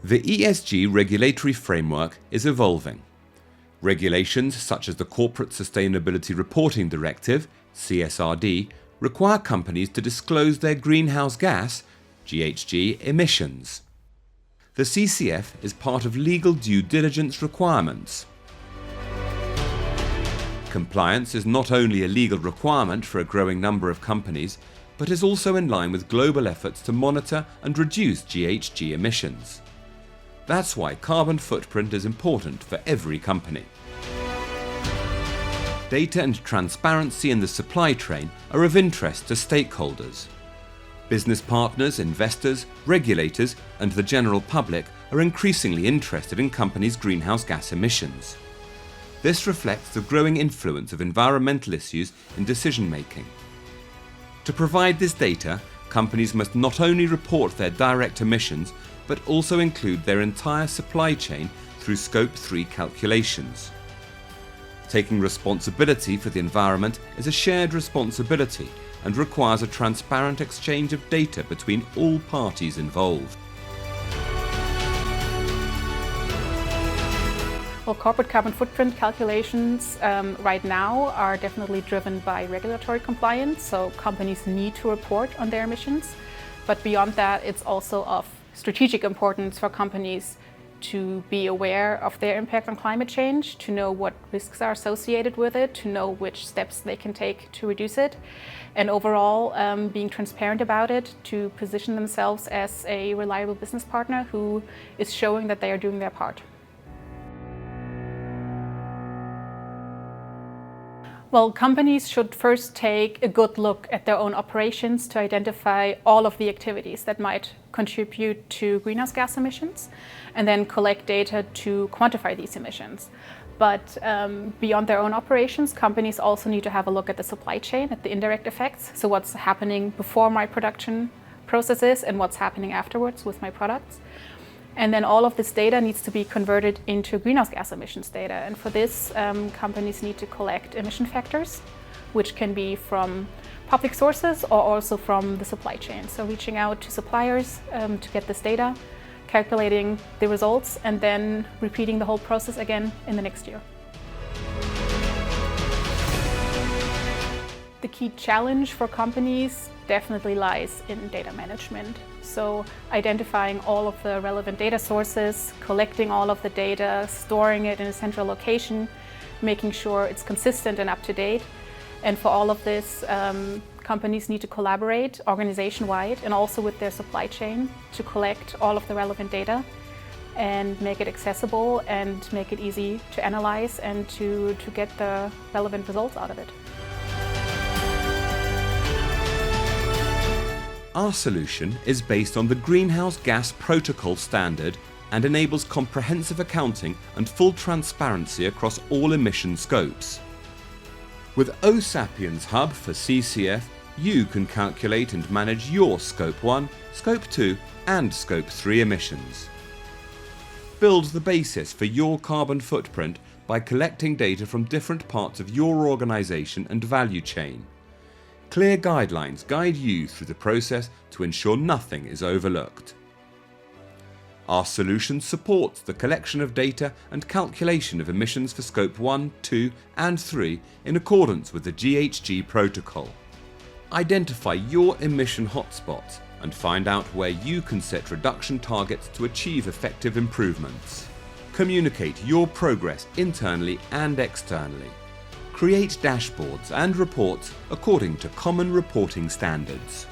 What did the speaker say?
The ESG regulatory framework is evolving. Regulations such as the Corporate Sustainability Reporting Directive, CSRD, require companies to disclose their greenhouse gas, GHG, emissions. The CCF is part of legal due diligence requirements. Compliance is not only a legal requirement for a growing number of companies, but is also in line with global efforts to monitor and reduce GHG emissions. That's why carbon footprint is important for every company. Data and transparency in the supply chain are of interest to stakeholders. Business partners, investors, regulators, and the general public are increasingly interested in companies' greenhouse gas emissions. This reflects the growing influence of environmental issues in decision-making. To provide this data, companies must not only report their direct emissions, but also include their entire supply chain through Scope 3 calculations. Taking responsibility for the environment is a shared responsibility and requires a transparent exchange of data between all parties involved. Well, corporate carbon footprint calculations right now are definitely driven by regulatory compliance, so companies need to report on their emissions. But beyond that, it's also of strategic importance for companies to be aware of their impact on climate change, to know what risks are associated with it, to know which steps they can take to reduce it, and overall being transparent about it, to position themselves as a reliable business partner who is showing that they are doing their part. Well, companies should first take a good look at their own operations to identify all of the activities that might contribute to greenhouse gas emissions, and then collect data to quantify these emissions. But beyond their own operations, companies also need to have a look at the supply chain, at the indirect effects, so what's happening before my production processes and what's happening afterwards with my products. And then all of this data needs to be converted into greenhouse gas emissions data. And for this, companies need to collect emission factors, which can be from public sources or also from the supply chain. So reaching out to suppliers to get this data, calculating the results, and then repeating the whole process again in the next year. The key challenge for companies definitely lies in data management. So identifying all of the relevant data sources, collecting all of the data, storing it in a central location, making sure it's consistent and up to date. And for all of this, companies need to collaborate organization-wide and also with their supply chain to collect all of the relevant data and make it accessible and make it easy to analyze and to get the relevant results out of it. Our solution is based on the Greenhouse Gas Protocol standard and enables comprehensive accounting and full transparency across all emission scopes. With OSapiens Hub for CCF, you can calculate and manage your Scope 1, Scope 2 and Scope 3 emissions. Build the basis for your carbon footprint by collecting data from different parts of your organisation and value chain. Clear guidelines guide you through the process to ensure nothing is overlooked. Our solution supports the collection of data and calculation of emissions for Scope 1, 2 and 3 in accordance with the GHG protocol. Identify your emission hotspots and find out where you can set reduction targets to achieve effective improvements. Communicate your progress internally and externally. Create dashboards and reports according to common reporting standards.